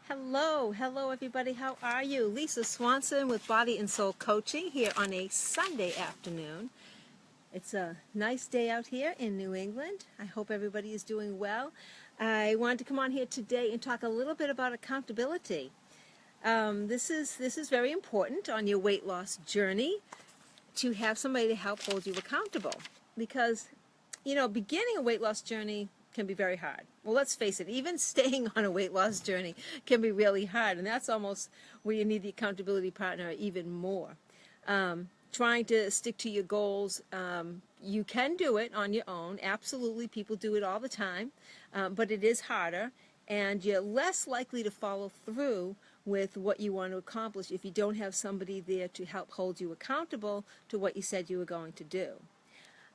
Hello everybody, how are you? Lisa Swanson with Body and Soul Coaching here on a Sunday afternoon. It's a nice day out here in New England. I hope everybody is doing well. I wanted to come on here today and talk a little bit about accountability. This is very important on your weight loss journey to have somebody to help hold you accountable, because beginning a weight loss journey can be very hard. Well, let's face it, even staying on a weight loss journey can be really hard, and that's almost where you need the accountability partner even more. Trying to stick to your goals, you can do it on your own. Absolutely, people do it all the time, but it is harder, and you're less likely to follow through with what you want to accomplish if you don't have somebody there to help hold you accountable to what you said you were going to do.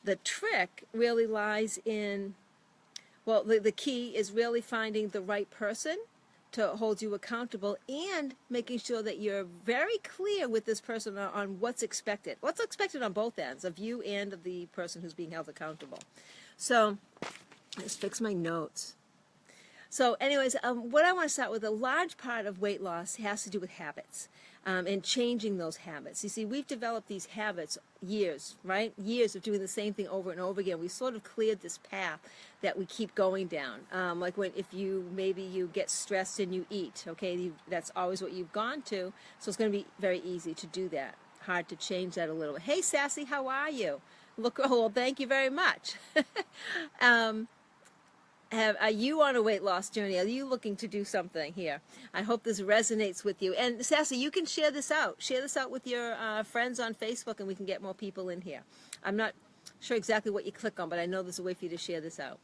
The trick really lies in, well, the key is really finding the right person to hold you accountable and making sure that you're very clear with this person on what's expected. What's expected on both ends, of you and of the person who's being held accountable. So let's fix my notes. So anyways, what I want to start with, a large part of weight loss has to do with habits and changing those habits. You see, we've developed these habits years, right? Years of doing the same thing over and over again. We sort of cleared this path that we keep going down. Like if you get stressed and you eat, okay, that's always what you've gone to. So it's going to be very easy to do that. Hard to change that a little bit. Hey, Sassy, how are you? Look, well, thank you very much. Are you on a weight loss journey? Are you looking to do something here? I hope this resonates with you. And Sassy, you can share this out. Share this out with your friends on Facebook, and we can get more people in here. I'm not sure exactly what you click on, but I know there's a way for you to share this out.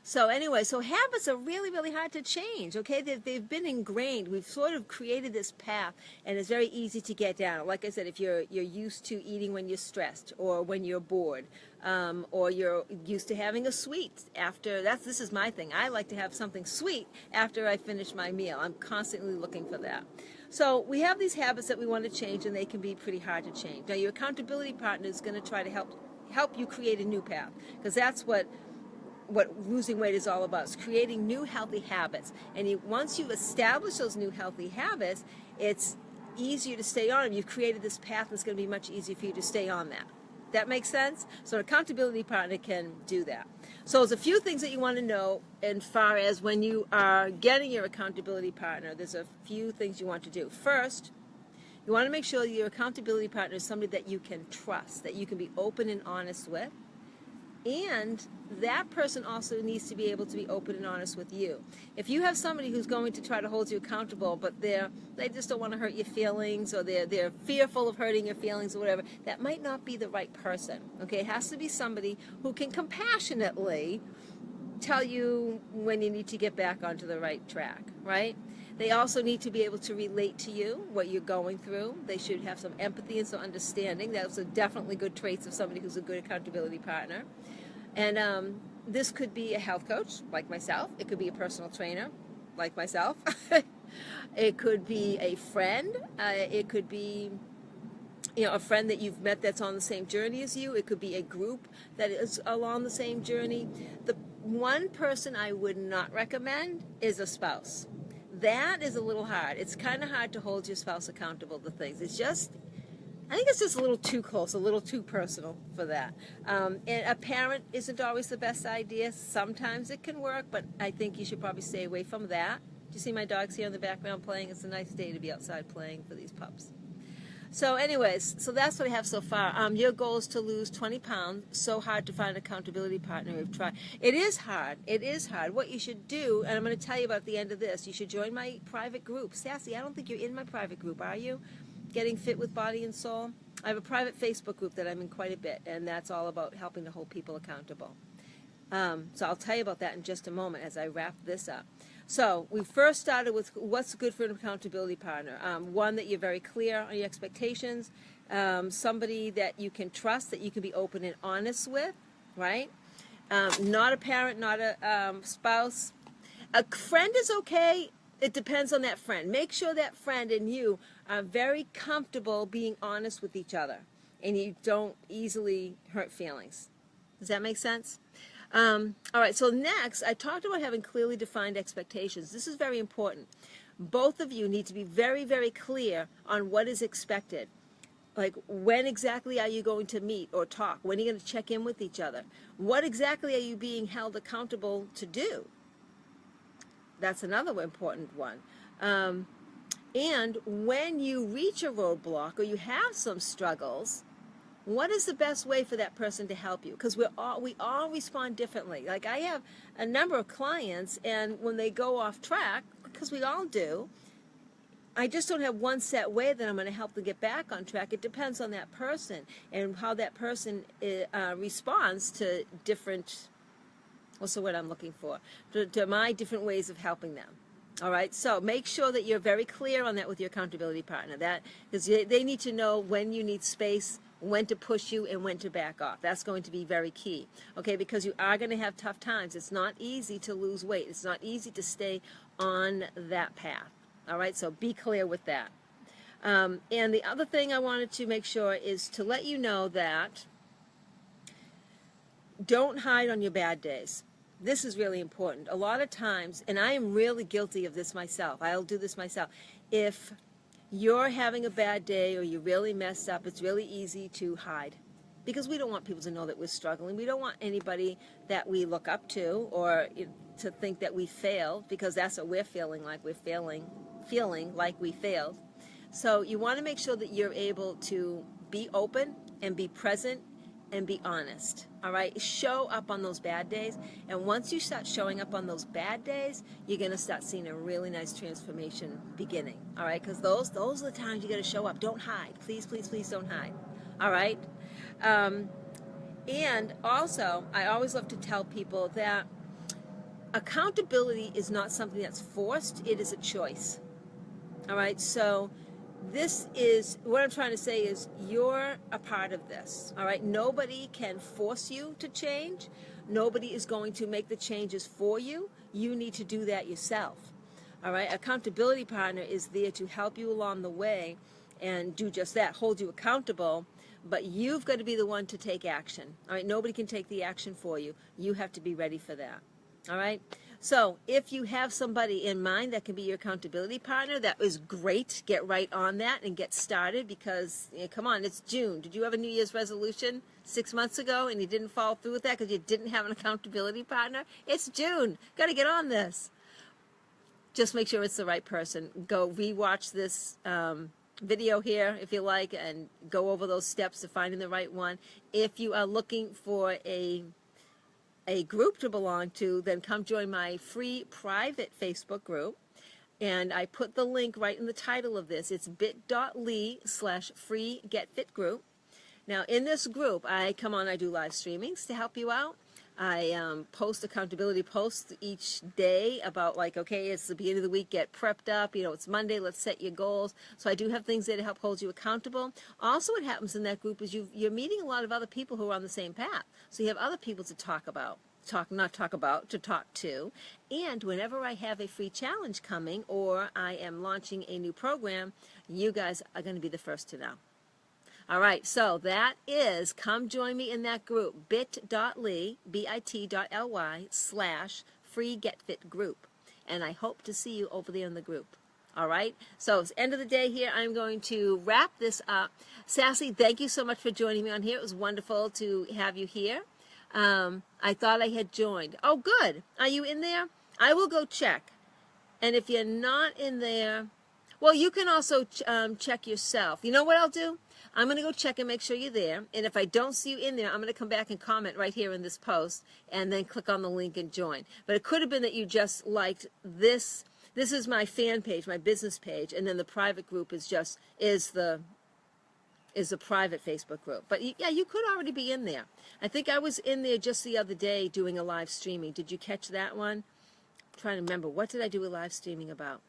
So anyway, so habits are really, really hard to change, okay? They've been ingrained. We've sort of created this path, and it's very easy to get down. Like I said, if you're used to eating when you're stressed or when you're bored, or you're used to having a sweet after, this is my thing. I like to have something sweet after I finish my meal. I'm constantly looking for that. So we have these habits that we want to change, and they can be pretty hard to change. Now, your accountability partner is going to try to help you create a new path, because that's what losing weight is all about, is creating new healthy habits. And once you've established those new healthy habits, it's easier to stay on them. You've created this path, and it's going to be much easier for you to stay on that. That makes sense? So an accountability partner can do that. So there's a few things that you want to know as far as when you are getting your accountability partner. There's a few things you want to do. First, you want to make sure your accountability partner is somebody that you can trust, that you can be open and honest with. And that person also needs to be able to be open and honest with you. If you have somebody who's going to try to hold you accountable, but they just don't want to hurt your feelings, or they're fearful of hurting your feelings or whatever, that might not be the right person. Okay, it has to be somebody who can compassionately tell you when you need to get back onto the right track, right? They also need to be able to relate to you, what you're going through. They should have some empathy and some understanding. Those are definitely good traits of somebody who's a good accountability partner. And this could be a health coach, like myself. It could be a personal trainer, like myself. It could be a friend. It could be a friend that you've met that's on the same journey as you. It could be a group that is along the same journey. The one person I would not recommend is a spouse. That is a little hard. It's kind of hard to hold your spouse accountable to things. I think it's just a little too close, a little too personal for that. And a parent isn't always the best idea. Sometimes it can work, but I think you should probably stay away from that. Do you see my dogs here in the background playing? It's a nice day to be outside playing for these pups. So anyways, so that's what I have so far. Your goal is to lose 20 pounds. So hard to find an accountability partner. We've tried. It is hard. It is hard. What you should do, and I'm going to tell you about at the end of this, you should join my private group. Sassy, I don't think you're in my private group, are you? Getting Fit with Body and Soul. I have a private Facebook group that I'm in quite a bit, and that's all about helping to hold people accountable. So I'll tell you about that in just a moment as I wrap this up. So we first started with what's good for an accountability partner. One, that you're very clear on your expectations. Somebody that you can trust, that you can be open and honest with, right? Not a parent, not a spouse. A friend is okay. It depends on that friend. Make sure that friend and you are very comfortable being honest with each other, and you don't easily hurt feelings. Does that make sense? All right, so next, I talked about having clearly defined expectations. This is very important. Both of you need to be very, very clear on what is expected. Like, when exactly are you going to meet or talk? When are you going to check in with each other? What exactly are you being held accountable to do? That's another important one. And when you reach a roadblock or you have some struggles, what is the best way for that person to help you? Because we all respond differently. Like, I have a number of clients, and when they go off track, because we all do, I just don't have one set way that I'm going to help them get back on track. It depends on that person and how that person responds to different, what's the word I'm looking for, to my different ways of helping them. All right, so make sure that you're very clear on that with your accountability partner, that because they need to know when you need space, when to push you, and when to back off. That's going to be very key, okay, because you are going to have tough times. It's not easy to lose weight. It's not easy to stay on that path. All right, so be clear with that. And the other thing I wanted to make sure is to let you know that don't hide on your bad days. This is really important. A lot of times, and I am really guilty of this myself, I'll do this myself, if you're having a bad day or you really messed up, it's really easy to hide. Because we don't want people to know that we're struggling. We don't want anybody that we look up to or to think that we failed, because that's what we're feeling like we failed. So you want to make sure that you're able to be open and be present and be honest. All right, show up on those bad days, and once you start showing up on those bad days, you're going to start seeing a really nice transformation beginning. All right, because those are the times you got to show up. Don't hide. Please, please, please don't hide. All right. And also, I always love to tell people that accountability is not something that's forced. It is a choice. All right, so this is, what I'm trying to say is you're a part of this. All right, nobody can force you to change. Nobody is going to make the changes for you. You need to do that yourself. All right, accountability partner is there to help you along the way and do just that, hold you accountable, but you've got to be the one to take action. All right, nobody can take the action for you. You have to be ready for that. All right, so if you have somebody in mind that can be your accountability partner, that is great. Get right on that and get started, because come on, it's June. Did you have a New Year's resolution 6 months ago and you didn't follow through with that because you didn't have an accountability partner? It's June. Got to get on this. Just make sure it's the right person. Go rewatch this video here if you like, and go over those steps to finding the right one. If you are looking for a group to belong to, then come join my free private Facebook group. And I put the link right in the title of this. It's bit.ly/free-get-fit-group. Now, in this group, I do live streamings to help you out. I post accountability posts each day about, like, okay, it's the beginning of the week, get prepped up, it's Monday, let's set your goals. So I do have things there to help hold you accountable. Also, what happens in that group is you're meeting a lot of other people who are on the same path. So you have other people to talk to. And whenever I have a free challenge coming or I am launching a new program, you guys are going to be the first to know. All right, so that is, come join me in that group, bit.ly, bit.ly/free-get-fit-group. And I hope to see you over there in the group. All right, so it's the end of the day here. I'm going to wrap this up. Sassy, thank you so much for joining me on here. It was wonderful to have you here. I thought I had joined. Oh, good. Are you in there? I will go check. And if you're not in there, well, you can also check yourself. You know what I'll do? I'm going to go check and make sure you're there. And if I don't see you in there, I'm going to come back and comment right here in this post and then click on the link and join. But it could have been that you just liked this. This is my fan page, my business page, and then the private group is the private Facebook group. But yeah, you could already be in there. I think I was in there just the other day doing a live streaming. Did you catch that one? I'm trying to remember. What did I do a live streaming about?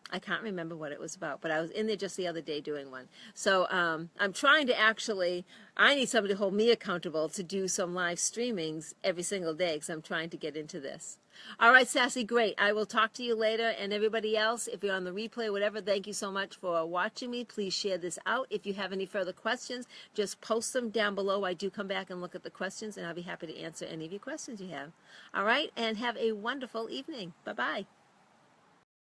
I can't remember what it was about, but I was in there just the other day doing one. So I'm trying to I need somebody to hold me accountable to do some live streamings every single day, because I'm trying to get into this. All right, Sassy, great. I will talk to you later. And everybody else, if you're on the replay or whatever, thank you so much for watching me. Please share this out. If you have any further questions, just post them down below. I do come back and look at the questions, and I'll be happy to answer any of your questions you have. All right, and have a wonderful evening. Bye-bye.